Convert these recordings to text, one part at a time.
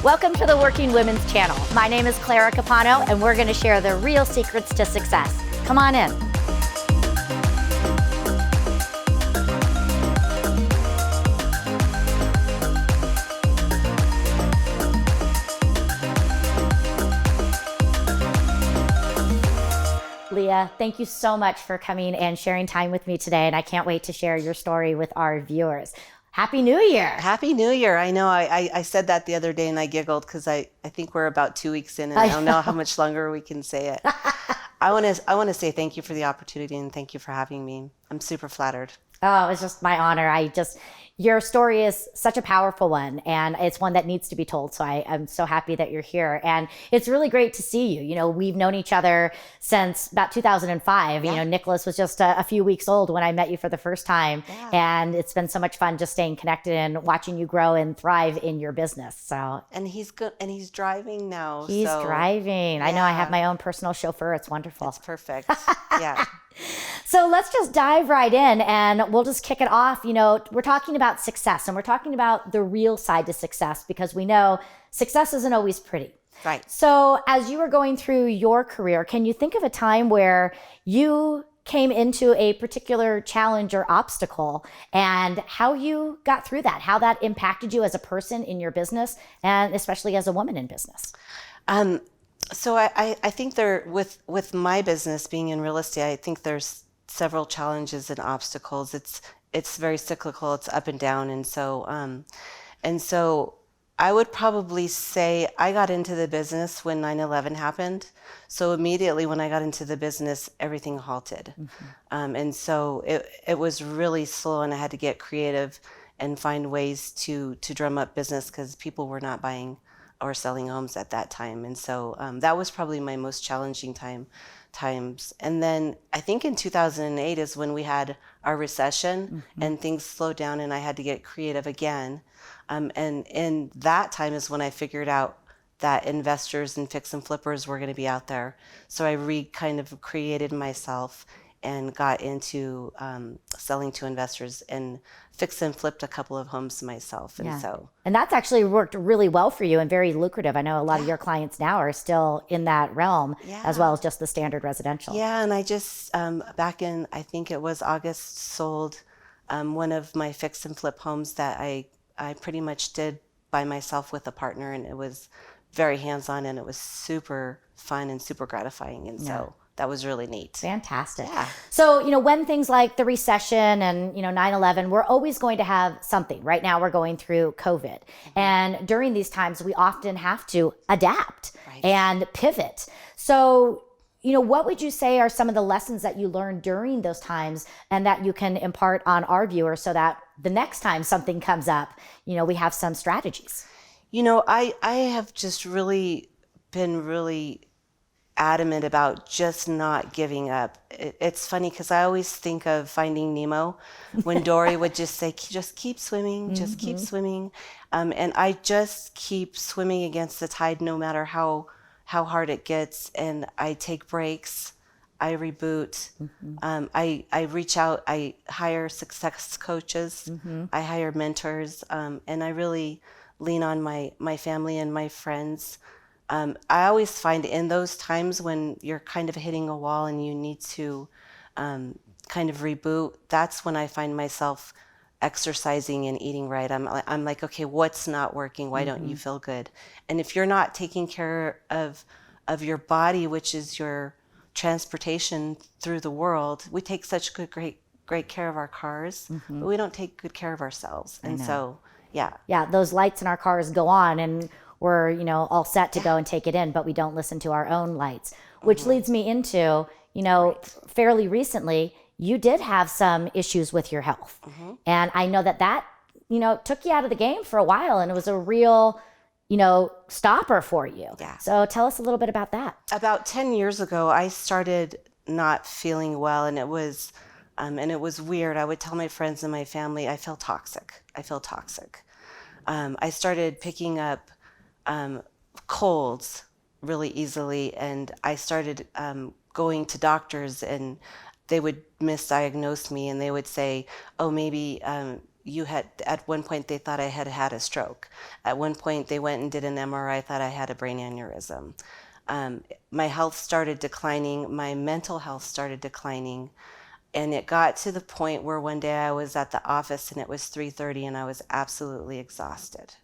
Welcome to the Working Women's Channel. My name is Clara Capano, and we're going to share the real secrets to success. Come on in. Leah, thank you so much for coming and sharing time with me today, and I can't wait to share your story with our viewers. Happy New Year. Happy New Year. I know I said that the other day and I giggled because I think we're about 2 weeks in and I don't know how much longer we can say it. I want to say thank you for the opportunity and thank you for having me. I'm super flattered. Oh, it's just my honor. Your story is such a powerful one, and it's one that needs to be told. So I'm so happy that you're here, and it's really great to see you. You know, we've known each other since about 2005. Yeah. You know, Nicholas was just a few weeks old when I met you for the first time, yeah. And it's been so much fun just staying connected and watching you grow and thrive in your business. So and he's good, and he's driving now. He's driving. Yeah. I know I have my own personal chauffeur. It's wonderful. It's perfect. Yeah. So let's just dive right in and we'll just kick it off. You know, we're talking about success and we're talking about the real side to success because we know success isn't always pretty. Right. So as you were going through your career, can you think of a time where you came into a particular challenge or obstacle and how you got through that, how that impacted you as a person in your business and especially as a woman in business? So I think with my business being in real estate, I think there's several challenges and obstacles. It's very cyclical. It's up and down, and so I would probably say I got into the business when 9/11 happened. So immediately when I got into the business, everything halted, and so it was really slow, and I had to get creative and find ways to drum up business because people were not buying or selling homes at that time. And so that was probably my most challenging times. And then I think in 2008 is when we had our recession and things slowed down and I had to get creative again. And in that time is when I figured out that investors and fix and flippers were going to be out there. So I kind of created myself and got into selling to investors and fixed and flipped a couple of homes myself. And that's actually worked really well for you and very lucrative. I know a lot of your clients now are still in that realm as well as just the standard residential. Yeah, and I just, back in, I think it was August, sold one of my fix and flip homes that I pretty much did by myself with a partner, and it was very hands-on and it was super fun and super gratifying. And so that was really neat. Fantastic. Yeah. So, you know, when things like the recession and, 9/11, we're always going to have something. Right now we're going through COVID. And during these times, we often have to adapt and pivot. So, what would you say are some of the lessons that you learned during those times and that you can impart on our viewers so that the next time something comes up, we have some strategies? I have just been really adamant about just not giving up. It's funny because I always think of Finding Nemo when Dory would just say, just keep swimming, just keep swimming. And I just keep swimming against the tide no matter how hard it gets. And I take breaks, I reboot, I reach out, I hire success coaches, I hire mentors, and I really lean on my family and my friends. I always find in those times when you're kind of hitting a wall and you need to kind of reboot, that's when I find myself exercising and eating right. I'm like, okay, what's not working? Why don't you feel good? And if you're not taking care of your body, which is your transportation through the world, we take such great care of our cars, but we don't take good care of ourselves. And so, yeah, those lights in our cars go on and we're, all set to go and take it in, but we don't listen to our own lights, which leads me into, fairly recently, you did have some issues with your health. And I know that, took you out of the game for a while and it was a real, stopper for you. Yeah. So tell us a little bit about that. About 10 years ago, I started not feeling well and it was weird. I would tell my friends and my family, I feel toxic. I started picking up colds really easily, and I started going to doctors, and they would misdiagnose me, and they would say, "Oh, maybe at one point they thought I had had a stroke. At one point they went and did an MRI, thought I had a brain aneurysm. My health started declining, my mental health started declining, and it got to the point where one day I was at the office and it was 3:30 and I was absolutely exhausted.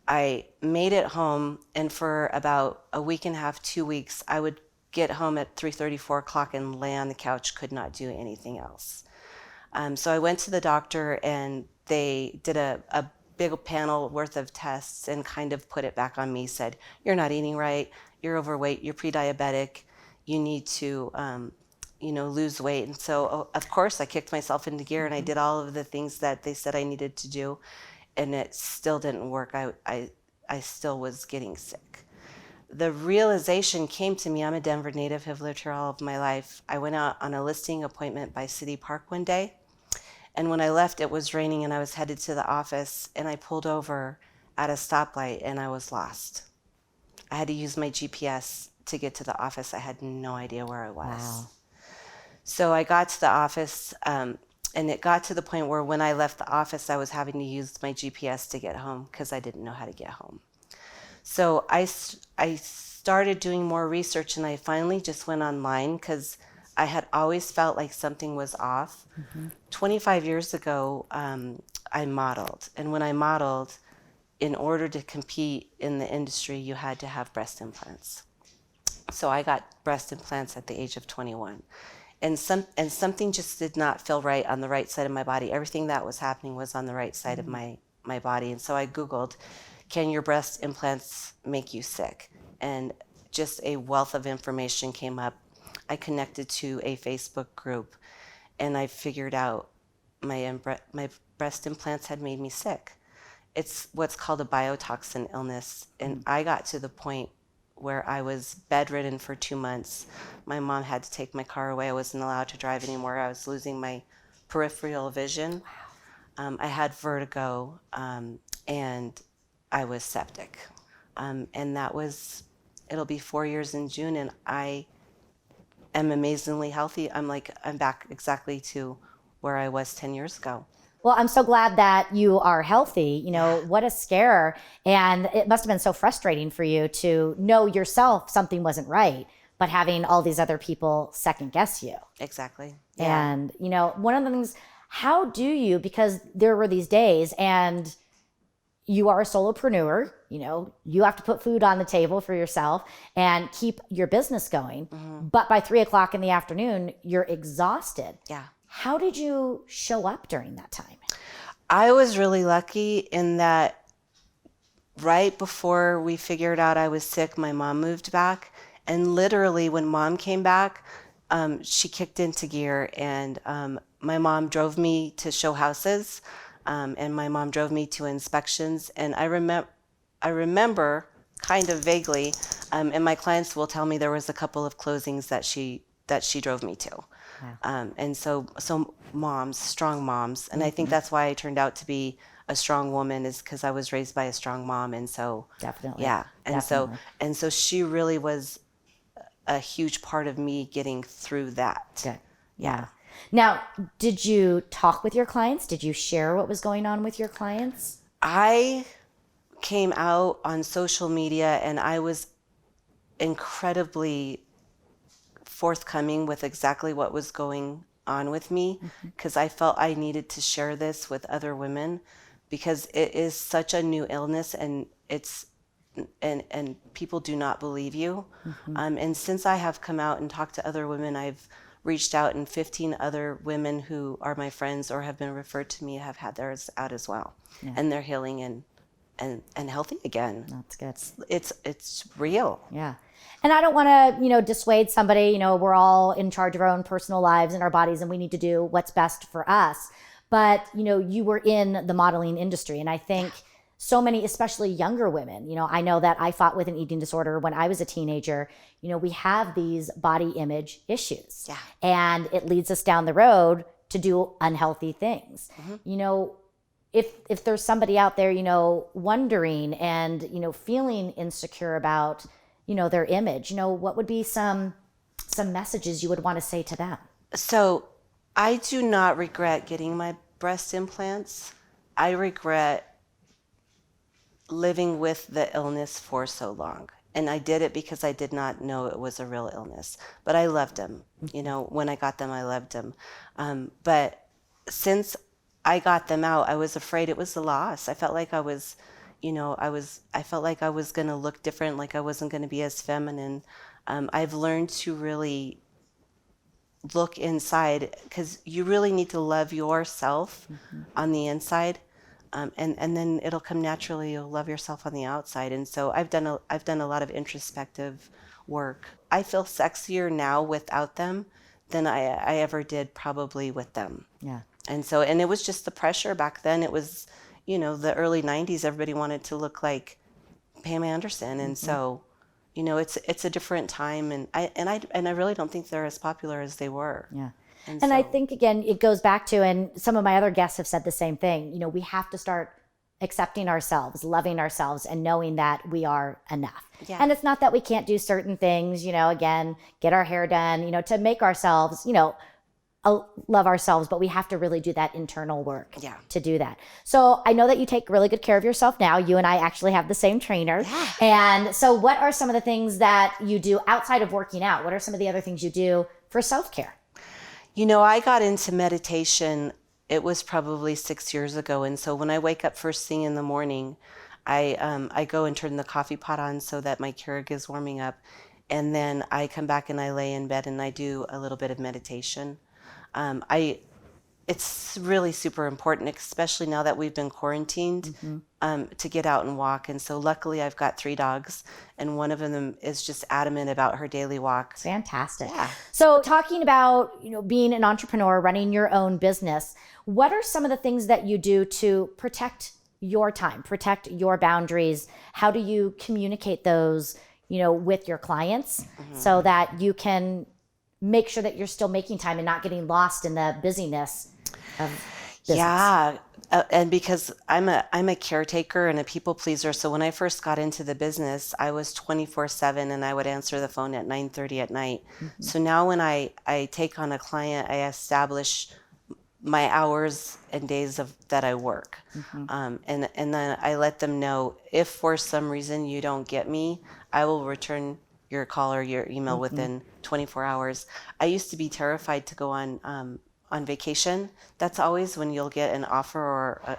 I made it home, and for about a week and a half, 2 weeks, I would get home at 3:30, 4 o'clock and lay on the couch, could not do anything else. So I went to the doctor and they did a big panel worth of tests and kind of put it back on me, said, you're not eating right, you're overweight, you're pre-diabetic, you need to lose weight. And so, of course, I kicked myself into gear and I did all of the things that they said I needed to do, and it still didn't work. I still was getting sick. The realization came to me, I'm a Denver native, have lived here all of my life. I went out on a listing appointment by City Park one day, and when I left, it was raining and I was headed to the office, and I pulled over at a stoplight and I was lost. I had to use my GPS to get to the office. I had no idea where I was. Wow. So I got to the office, and it got to the point where when I left the office, I was having to use my GPS to get home because I didn't know how to get home. So I started doing more research, and I finally just went online because I had always felt like something was off. 25 years ago, I modeled. And when I modeled, in order to compete in the industry, you had to have breast implants. So I got breast implants at the age of 21. And something just did not feel right on the right side of my body. Everything that was happening was on the right side of my body. And so I Googled, can your breast implants make you sick? And just a wealth of information came up. I connected to a Facebook group, and I figured out my breast implants had made me sick. It's what's called a biotoxin illness. And I got to the point where I was bedridden for 2 months. My mom had to take my car away. I wasn't allowed to drive anymore. I was losing my peripheral vision. Wow. I had vertigo, and I was septic. And that was, it'll be 4 years in June, and I am amazingly healthy. I'm back exactly to where I was 10 years ago. Well, I'm so glad that you are healthy. What a scare. And it must have been so frustrating for you to know yourself something wasn't right, but having all these other people second guess you. Exactly. Yeah. And, one of the things, how do you, because there were these days and you are a solopreneur, you have to put food on the table for yourself and keep your business going. But by 3 o'clock in the afternoon, you're exhausted. Yeah. How did you show up during that time? I was really lucky in that right before we figured out I was sick, my mom moved back. And literally when mom came back, she kicked into gear, and my mom drove me to show houses, and my mom drove me to inspections. And I remember kind of vaguely, and my clients will tell me there was a couple of closings that she drove me to. Wow. And so moms, strong moms. And I think that's why I turned out to be a strong woman, is because I was raised by a strong mom. And so, definitely. Yeah. And definitely. so she really was a huge part of me getting through that. Good. Yeah. Now, did you talk with your clients? Did you share what was going on with your clients? I came out on social media, and I was incredibly forthcoming with exactly what was going on with me, because I felt I needed to share this with other women, because it is such a new illness, and and people do not believe you. And since I have come out and talked to other women, I've reached out, and 15 other women who are my friends or have been referred to me have had theirs out as well. Yeah. And they're healing and healthy again. That's good. It's real. Yeah. And I don't want to, dissuade somebody. We're all in charge of our own personal lives and our bodies, and we need to do what's best for us. But, you were in the modeling industry, and I think so many, especially younger women, I know that I fought with an eating disorder when I was a teenager. We have these body image issues. Yeah. And it leads us down the road to do unhealthy things. If there's somebody out there, wondering and, feeling insecure about, their image, what would be some messages you would want to say to them? So I do not regret getting my breast implants, I regret living with the illness for so long. And I did it because I did not know it was a real illness. But I loved them. You know, when I got them, I loved them. But since I got them out, I was afraid it was a loss. I felt like I was, I felt like I was going to look different, like I wasn't going to be as feminine. I've learned to really look inside, because you really need to love yourself on the inside. And then it'll come naturally. You'll love yourself on the outside. And so I've done a lot of introspective work. I feel sexier now without them than I ever did probably with them. Yeah. And so, and it was just the pressure back then. It was, the early 90s, everybody wanted to look like Pam Anderson. And so, it's a different time, and I really don't think they're as popular as they were. Yeah. And so, I think, again, it goes back to, and some of my other guests have said the same thing, we have to start accepting ourselves, loving ourselves, and knowing that we are enough. Yeah. And it's not that we can't do certain things, again, get our hair done, to make ourselves, love ourselves, but we have to really do that internal work to do that. So I know that you take really good care of yourself now. You and I actually have the same trainer. Yeah. And so what are some of the things that you do outside of working out? What are some of the other things you do for self-care? I got into meditation, it was probably 6 years ago. And so when I wake up first thing in the morning, I go and turn the coffee pot on so that my Keurig is warming up. And then I come back and I lay in bed and I do a little bit of meditation. It's really super important, especially now that we've been quarantined, to get out and walk. And so luckily I've got 3 dogs, and one of them is just adamant about her daily walk. Fantastic. Yeah. So talking about, being an entrepreneur, running your own business, what are some of the things that you do to protect your time, protect your boundaries? How do you communicate those, with your clients so that you can make sure that you're still making time and not getting lost in the busyness of business? Yeah. And because I'm a caretaker and a people pleaser. So when I first got into the business, I was 24/7, and I would answer the phone at 9:30 at night. So now when I take on a client, I establish my hours and days that I work. And then I let them know, if for some reason you don't get me, I will return your call or your email within 24 hours. I used to be terrified to go on vacation. That's always when you'll get an offer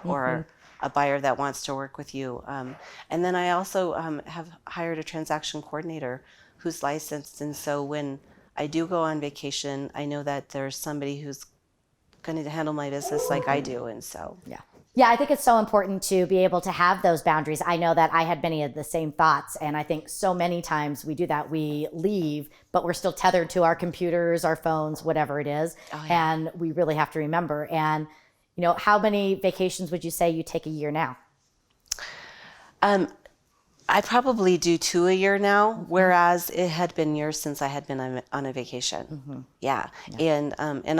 or a buyer that wants to work with you. And then I also have hired a transaction coordinator who's licensed. And so when I do go on vacation, I know that there's somebody who's going to handle my business like I do. And so, Yeah, I think it's so important to be able to have those boundaries. I know that I had many of the same thoughts, and I think so many times we do that. We leave, but we're still tethered to our computers, our phones, whatever it is. And we really have to remember. And, how many vacations would you say you take a year now? I probably do 2 a year now, whereas it had been years since I had been on a vacation. Yeah. And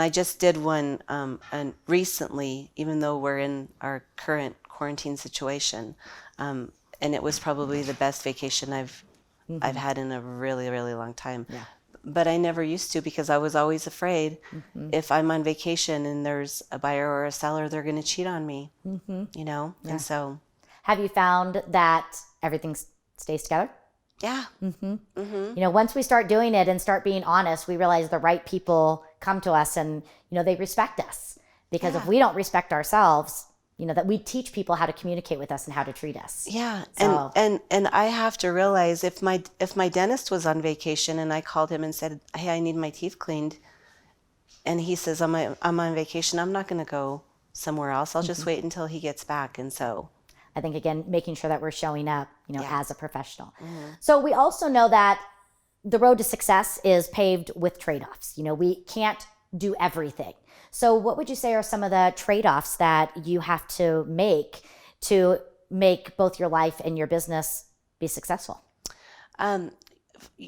I just did one and recently, even though we're in our current quarantine situation, and it was probably the best vacation I've had in a really, really long time. Yeah. But I never used to, because I was always afraid if I'm on vacation and there's a buyer or a seller, they're going to cheat on me, And so, have you found that everything stays together? yeah. Once we start doing it and start being honest, we realize the right people come to us, and, they respect us. Because if we don't respect ourselves, that we teach people how to communicate with us and how to treat us. Yeah. So, And I have to realize, if my dentist was on vacation and I called him and said, hey, I need my teeth cleaned, and he says, I'm on vacation, I'm not going to go somewhere else. I'll just wait until he gets back. And so, I think, again, making sure that we're showing up, as a professional. So we also know that the road to success is paved with trade-offs. We can't do everything. So what would you say are some of the trade-offs that you have to make both your life and your business be successful?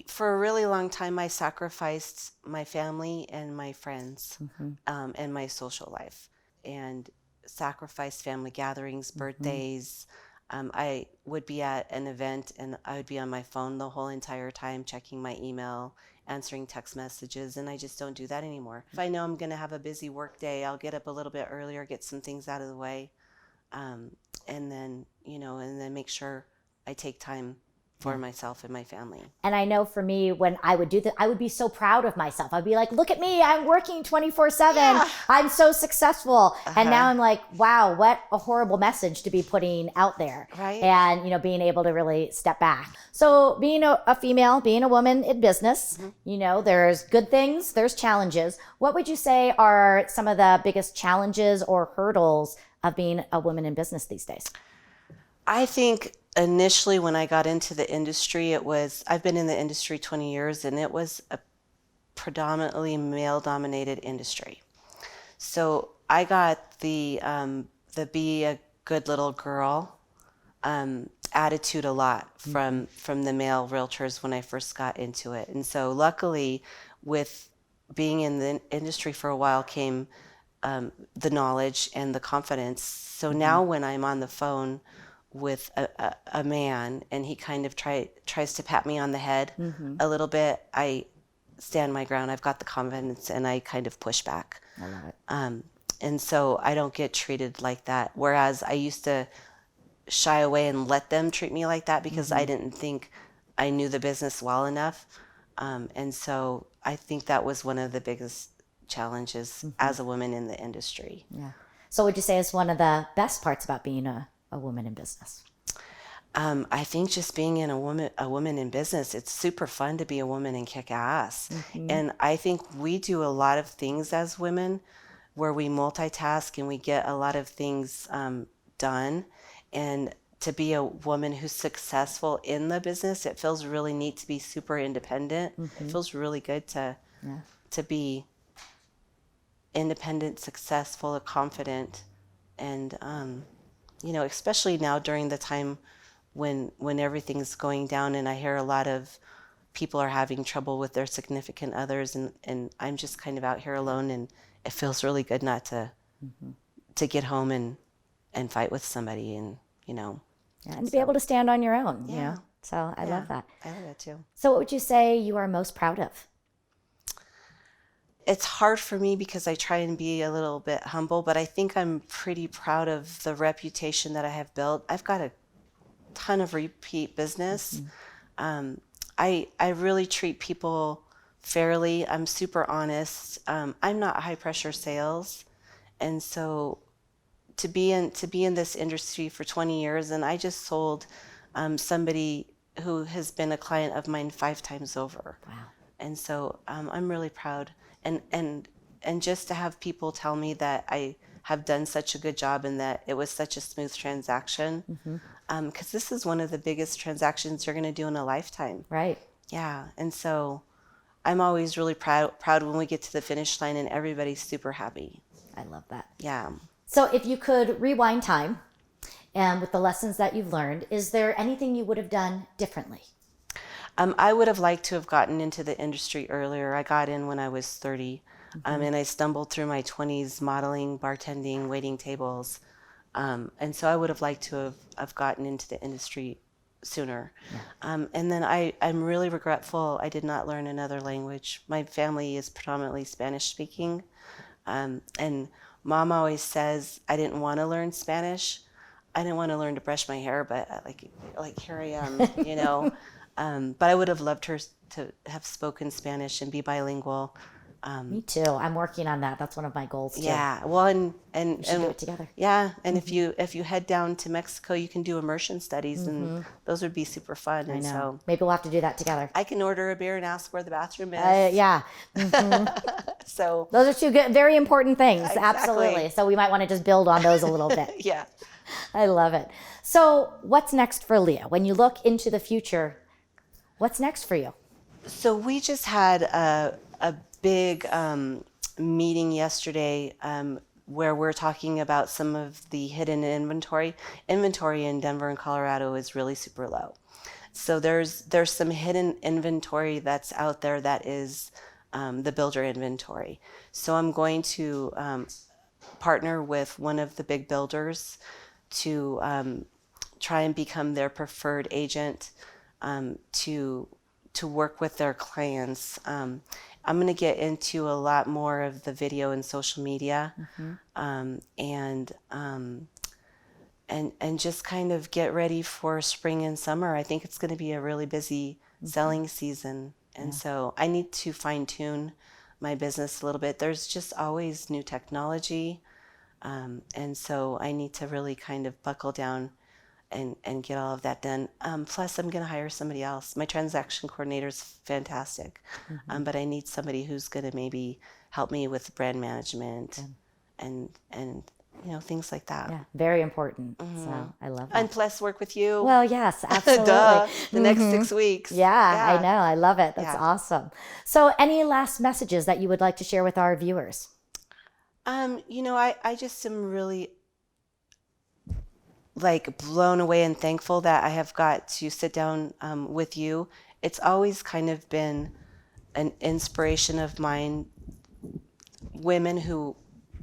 For a really long time, I sacrificed my family and my friends, and my social life, and sacrificed family gatherings, birthdays. I would be at an event and I would be on my phone the whole entire time, checking my email answering text messages, and I just don't do that anymore. If I know I'm going to have a busy work day, I'll get up a little bit earlier, get some things out of the way, and then, and then make sure I take time for myself and my family. And I know for me, when I would do that, I would be so proud of myself. I'd be like, look at me, I'm working 24/7. Yeah. I'm so successful. And now I'm like, wow, what a horrible message to be putting out there. Right. And, being able to really step back. So being a female, being a woman in business, there's good things, there's challenges. What would you say are some of the biggest challenges or hurdles of being a woman in business these days? I think initially when I got into the industry, I've been in the industry 20 years, and it was a predominantly male-dominated industry. So I got the be a good little girl attitude a lot from the male realtors when I first got into it. And so luckily, with being in the industry for a while came the knowledge and the confidence. So now when I'm on the phone with a man and he kind of tries to pat me on the head a little bit, I stand my ground. I've got the confidence and I kind of push back. I love it. And so I don't get treated like that. Whereas I used to shy away and let them treat me like that because I didn't think I knew the business well enough. And so I think that was one of the biggest challenges as a woman in the industry. Yeah. So would you say is one of the best parts about being a woman in business? I think just being a woman in business, it's super fun to be a woman and kick ass. And I think we do a lot of things as women where we multitask and we get a lot of things done. And to be a woman who's successful in the business, it feels really neat to be super independent. It feels really good to be independent, successful, confident, and especially now during the time when everything's going down, and I hear a lot of people are having trouble with their significant others, and I'm just kind of out here alone, and it feels really good not to get home and fight with somebody, and and to be able to stand on your own. So I love that. I love that too. So what would you say you are most proud of? It's hard for me because I try and be a little bit humble, but I think I'm pretty proud of the reputation that I have built. I've got a ton of repeat business. I really treat people fairly. I'm super honest. I'm not high pressure sales, and so to be in this industry for 20 years, and I just sold somebody who has been a client of mine 5 times over. Wow. And so I'm really proud. And just to have people tell me that I have done such a good job and that it was such a smooth transaction, because this is one of the biggest transactions you're going to do in a lifetime. Right. Yeah. And so I'm always really proud when we get to the finish line and everybody's super happy. I love that. Yeah. So if you could rewind time and with the lessons that you've learned, is there anything you would have done differently? I would have liked to have gotten into the industry earlier. I got in when I was 30, and I stumbled through my 20s modeling, bartending, waiting tables. And so I would have liked to have gotten into the industry sooner. And then I'm really regretful I did not learn another language. My family is predominantly Spanish speaking. And Mom always says I didn't want to learn Spanish. I didn't want to learn to brush my hair, but like here I am, But I would have loved her to have spoken Spanish and be bilingual. Me too. I'm working on that. That's one of my goals too. Yeah. Well, and We should do it together. Yeah, and if you head down to Mexico, you can do immersion studies, and those would be super fun. I And know. so Maybe we'll have to do that together. I can order a beer and ask where the bathroom is. Yeah. So Those are two good, very important things. Exactly. Absolutely. So we might want to just build on those a little bit. yeah. I love it. So what's next for Leah? When you look into the future, what's next for you? So we just had a big meeting yesterday where we're talking about some of the hidden inventory. Inventory in Denver and Colorado is really super low. So there's some hidden inventory that's out there that is the builder inventory. So I'm going to partner with one of the big builders to try and become their preferred agent to to work with their clients. I'm going to get into a lot more of the video and social media, and just kind of get ready for spring and summer. I think it's going to be a really busy selling season, and so I need to fine tune my business a little bit. There's just always new technology, and so I need to really kind of buckle down and get all of that done. Plus, I'm going to hire somebody else. My transaction coordinator is fantastic, but I need somebody who's going to maybe help me with brand management and things like that. Yeah, very important. So I love that. And plus, work with you. Well, yes, absolutely. Duh, the next 6 weeks. Yeah, I know. I love it. That's awesome. So any last messages that you would like to share with our viewers? I just am really blown away and thankful that I have got to sit down with you. It's always kind of been an inspiration of mine. Women who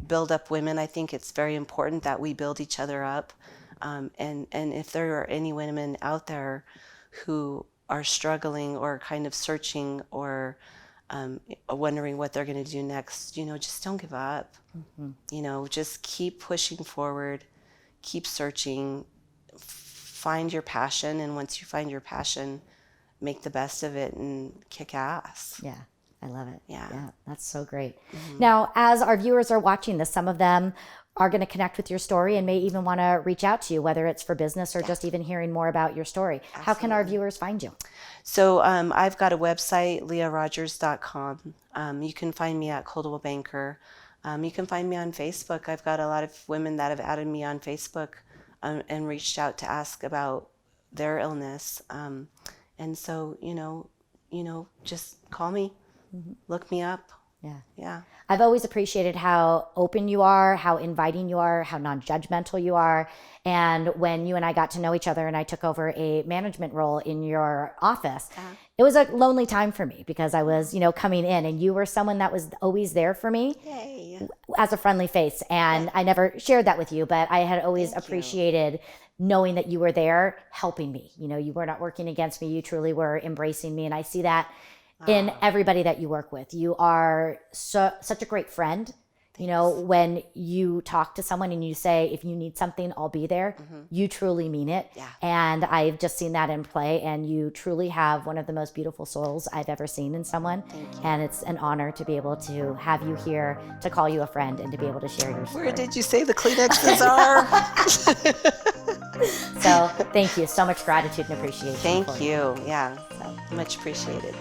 build up women. I think it's very important that we build each other up. And if there are any women out there who are struggling or kind of searching or wondering what they're going to do next, just don't give up. Just keep pushing forward. Keep searching, find your passion, and once you find your passion, make the best of it and kick ass. Yeah, I love it. Yeah, that's so great. Now, as our viewers are watching this, some of them are going to connect with your story and may even want to reach out to you, whether it's for business or just even hearing more about your story. Absolutely. How can our viewers find you? So I've got a website, learogers.com. You can find me at Coldwell Banker. You can find me on Facebook. I've got a lot of women that have added me on Facebook and reached out to ask about their illness. And so, just call me, look me up. Yeah. I've always appreciated how open you are, how inviting you are, how non-judgmental you are. And when you and I got to know each other and I took over a management role in your office, it was a lonely time for me because I was, coming in, and you were someone that was always there for me. Yay. As a friendly face. And I never shared that with you, but I had always appreciated knowing that you were there helping me. You were not working against me. You truly were embracing me. And I see that in everybody that you work with. You are such a great friend. When you talk to someone and you say, if you need something, I'll be there, you truly mean it. Yeah. And I've just seen that in play, and you truly have one of the most beautiful souls I've ever seen in someone. And it's an honor to be able to have you here, to call you a friend, and to be able to share your story. Where did you say the Kleenexes are? So thank you. So much gratitude and appreciation. Thank you. Yeah, much appreciated.